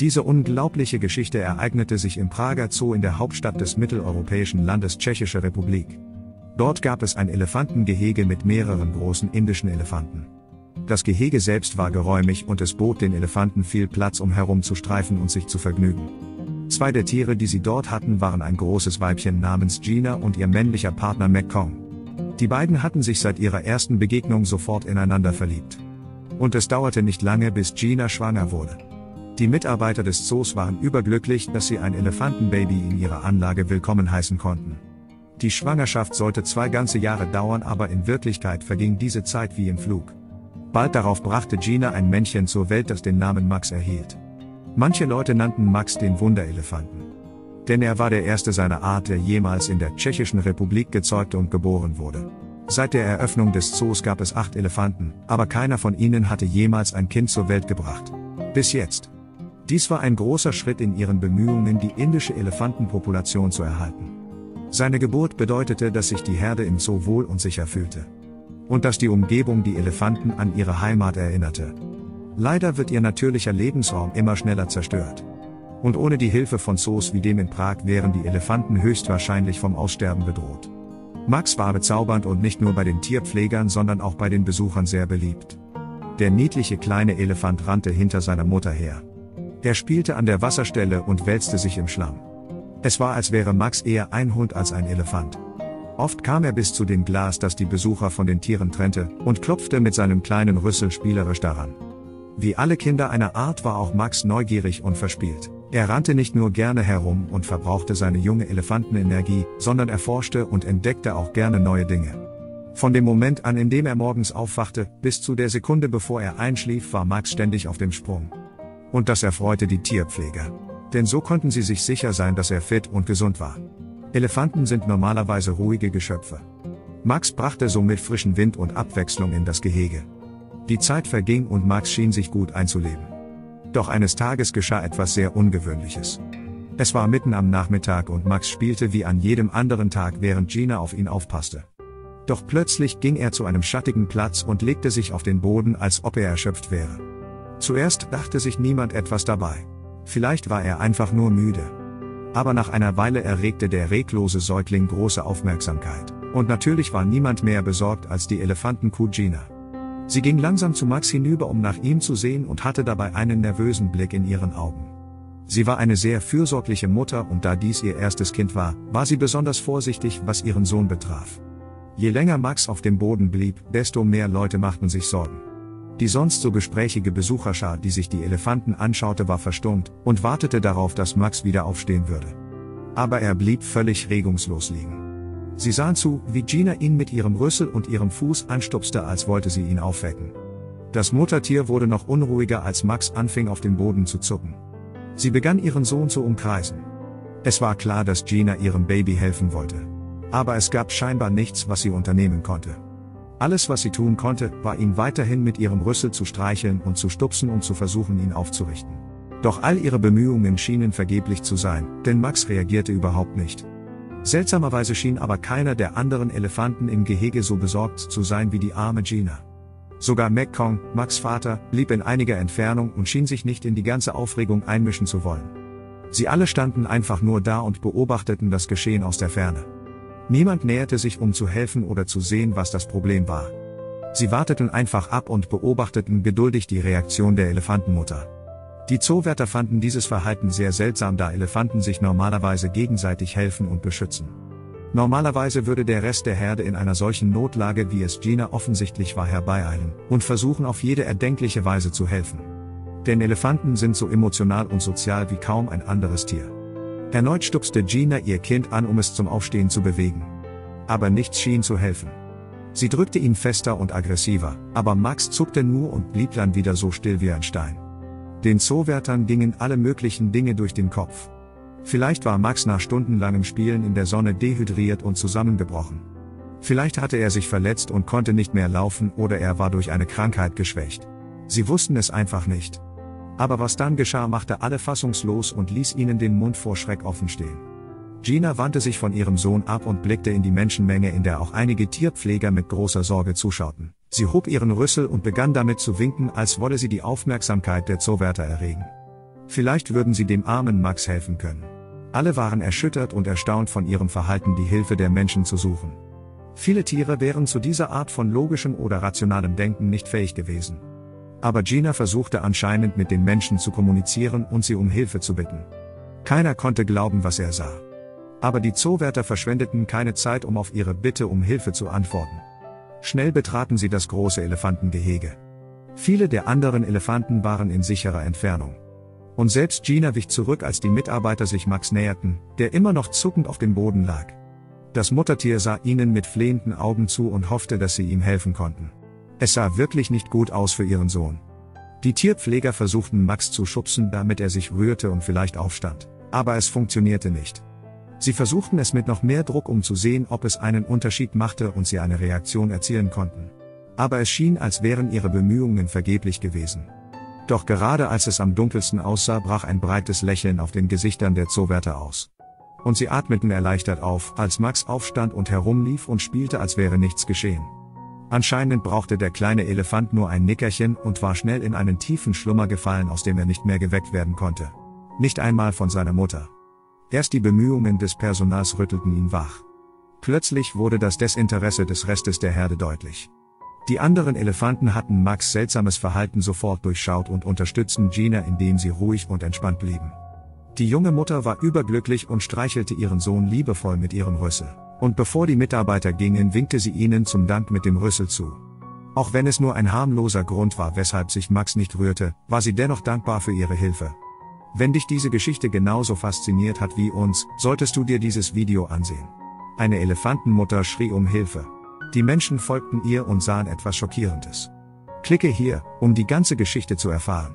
Diese unglaubliche Geschichte ereignete sich im Prager Zoo in der Hauptstadt des mitteleuropäischen Landes Tschechische Republik. Dort gab es ein Elefantengehege mit mehreren großen indischen Elefanten. Das Gehege selbst war geräumig und es bot den Elefanten viel Platz, um herumzustreifen und sich zu vergnügen. Zwei der Tiere, die sie dort hatten, waren ein großes Weibchen namens Gina und ihr männlicher Partner Mekong. Die beiden hatten sich seit ihrer ersten Begegnung sofort ineinander verliebt. Und es dauerte nicht lange, bis Gina schwanger wurde. Die Mitarbeiter des Zoos waren überglücklich, dass sie ein Elefantenbaby in ihrer Anlage willkommen heißen konnten. Die Schwangerschaft sollte 2 ganze Jahre dauern, aber in Wirklichkeit verging diese Zeit wie im Flug. Bald darauf brachte Gina ein Männchen zur Welt, das den Namen Max erhielt. Manche Leute nannten Max den Wunderelefanten. Denn er war der erste seiner Art, der jemals in der Tschechischen Republik gezeugt und geboren wurde. Seit der Eröffnung des Zoos gab es 8 Elefanten, aber keiner von ihnen hatte jemals ein Kind zur Welt gebracht. Bis jetzt. Dies war ein großer Schritt in ihren Bemühungen, die indische Elefantenpopulation zu erhalten. Seine Geburt bedeutete, dass sich die Herde im Zoo wohl und sicher fühlte. Und dass die Umgebung die Elefanten an ihre Heimat erinnerte. Leider wird ihr natürlicher Lebensraum immer schneller zerstört. Und ohne die Hilfe von Zoos wie dem in Prag wären die Elefanten höchstwahrscheinlich vom Aussterben bedroht. Max war bezaubernd und nicht nur bei den Tierpflegern, sondern auch bei den Besuchern sehr beliebt. Der niedliche kleine Elefant rannte hinter seiner Mutter her. Er spielte an der Wasserstelle und wälzte sich im Schlamm. Es war, als wäre Max eher ein Hund als ein Elefant. Oft kam er bis zu dem Glas, das die Besucher von den Tieren trennte, und klopfte mit seinem kleinen Rüssel spielerisch daran. Wie alle Kinder einer Art war auch Max neugierig und verspielt. Er rannte nicht nur gerne herum und verbrauchte seine junge Elefantenenergie, sondern erforschte und entdeckte auch gerne neue Dinge. Von dem Moment an, in dem er morgens aufwachte, bis zu der Sekunde, bevor er einschlief, war Max ständig auf dem Sprung. Und das erfreute die Tierpfleger. Denn so konnten sie sich sicher sein, dass er fit und gesund war. Elefanten sind normalerweise ruhige Geschöpfe. Max brachte somit frischen Wind und Abwechslung in das Gehege. Die Zeit verging und Max schien sich gut einzuleben. Doch eines Tages geschah etwas sehr Ungewöhnliches. Es war mitten am Nachmittag und Max spielte wie an jedem anderen Tag, während Gina auf ihn aufpasste. Doch plötzlich ging er zu einem schattigen Platz und legte sich auf den Boden, als ob er erschöpft wäre. Zuerst dachte sich niemand etwas dabei. Vielleicht war er einfach nur müde. Aber nach einer Weile erregte der reglose Säugling große Aufmerksamkeit. Und natürlich war niemand mehr besorgt als die Elefantenkuh Gina. Sie ging langsam zu Max hinüber, um nach ihm zu sehen, und hatte dabei einen nervösen Blick in ihren Augen. Sie war eine sehr fürsorgliche Mutter, und da dies ihr erstes Kind war, war sie besonders vorsichtig, was ihren Sohn betraf. Je länger Max auf dem Boden blieb, desto mehr Leute machten sich Sorgen. Die sonst so gesprächige Besucherschar, die sich die Elefanten anschaute, war verstummt und wartete darauf, dass Max wieder aufstehen würde. Aber er blieb völlig regungslos liegen. Sie sahen zu, wie Gina ihn mit ihrem Rüssel und ihrem Fuß anstupste, als wollte sie ihn aufwecken. Das Muttertier wurde noch unruhiger, als Max anfing, auf dem Boden zu zucken. Sie begann ihren Sohn zu umkreisen. Es war klar, dass Gina ihrem Baby helfen wollte. Aber es gab scheinbar nichts, was sie unternehmen konnte. Alles, was sie tun konnte, war ihn weiterhin mit ihrem Rüssel zu streicheln und zu stupsen und zu versuchen, ihn aufzurichten. Doch all ihre Bemühungen schienen vergeblich zu sein, denn Max reagierte überhaupt nicht. Seltsamerweise schien aber keiner der anderen Elefanten im Gehege so besorgt zu sein wie die arme Gina. Sogar Mekong, Max' Vater, blieb in einiger Entfernung und schien sich nicht in die ganze Aufregung einmischen zu wollen. Sie alle standen einfach nur da und beobachteten das Geschehen aus der Ferne. Niemand näherte sich, um zu helfen oder zu sehen, was das Problem war. Sie warteten einfach ab und beobachteten geduldig die Reaktion der Elefantenmutter. Die Zoowärter fanden dieses Verhalten sehr seltsam, da Elefanten sich normalerweise gegenseitig helfen und beschützen. Normalerweise würde der Rest der Herde in einer solchen Notlage, wie es Gina offensichtlich war, herbeieilen und versuchen, auf jede erdenkliche Weise zu helfen. Denn Elefanten sind so emotional und sozial wie kaum ein anderes Tier. Erneut stupste Gina ihr Kind an, um es zum Aufstehen zu bewegen. Aber nichts schien zu helfen. Sie drückte ihn fester und aggressiver, aber Max zuckte nur und blieb dann wieder so still wie ein Stein. Den Zoowärtern gingen alle möglichen Dinge durch den Kopf. Vielleicht war Max nach stundenlangem Spielen in der Sonne dehydriert und zusammengebrochen. Vielleicht hatte er sich verletzt und konnte nicht mehr laufen, oder er war durch eine Krankheit geschwächt. Sie wussten es einfach nicht. Aber was dann geschah, machte alle fassungslos und ließ ihnen den Mund vor Schreck offen stehen. Gina wandte sich von ihrem Sohn ab und blickte in die Menschenmenge, in der auch einige Tierpfleger mit großer Sorge zuschauten. Sie hob ihren Rüssel und begann damit zu winken, als wolle sie die Aufmerksamkeit der Zoowärter erregen. Vielleicht würden sie dem armen Max helfen können. Alle waren erschüttert und erstaunt von ihrem Verhalten, die Hilfe der Menschen zu suchen. Viele Tiere wären zu dieser Art von logischem oder rationalem Denken nicht fähig gewesen. Aber Gina versuchte anscheinend mit den Menschen zu kommunizieren und sie um Hilfe zu bitten. Keiner konnte glauben, was er sah. Aber die Zoowärter verschwendeten keine Zeit, um auf ihre Bitte um Hilfe zu antworten. Schnell betraten sie das große Elefantengehege. Viele der anderen Elefanten waren in sicherer Entfernung. Und selbst Gina wich zurück, als die Mitarbeiter sich Max näherten, der immer noch zuckend auf dem Boden lag. Das Muttertier sah ihnen mit flehenden Augen zu und hoffte, dass sie ihm helfen konnten. Es sah wirklich nicht gut aus für ihren Sohn. Die Tierpfleger versuchten Max zu schubsen, damit er sich rührte und vielleicht aufstand. Aber es funktionierte nicht. Sie versuchten es mit noch mehr Druck, um zu sehen, ob es einen Unterschied machte und sie eine Reaktion erzielen konnten. Aber es schien, als wären ihre Bemühungen vergeblich gewesen. Doch gerade als es am dunkelsten aussah, brach ein breites Lächeln auf den Gesichtern der Zoowärter aus. Und sie atmeten erleichtert auf, als Max aufstand und herumlief und spielte, als wäre nichts geschehen. Anscheinend brauchte der kleine Elefant nur ein Nickerchen und war schnell in einen tiefen Schlummer gefallen, aus dem er nicht mehr geweckt werden konnte. Nicht einmal von seiner Mutter. Erst die Bemühungen des Personals rüttelten ihn wach. Plötzlich wurde das Desinteresse des Restes der Herde deutlich. Die anderen Elefanten hatten Max' seltsames Verhalten sofort durchschaut und unterstützten Gina, indem sie ruhig und entspannt blieben. Die junge Mutter war überglücklich und streichelte ihren Sohn liebevoll mit ihrem Rüssel. Und bevor die Mitarbeiter gingen, winkte sie ihnen zum Dank mit dem Rüssel zu. Auch wenn es nur ein harmloser Grund war, weshalb sich Max nicht rührte, war sie dennoch dankbar für ihre Hilfe. Wenn dich diese Geschichte genauso fasziniert hat wie uns, solltest du dir dieses Video ansehen. Eine Elefantenmutter schrie um Hilfe. Die Menschen folgten ihr und sahen etwas Schockierendes. Klicke hier, um die ganze Geschichte zu erfahren.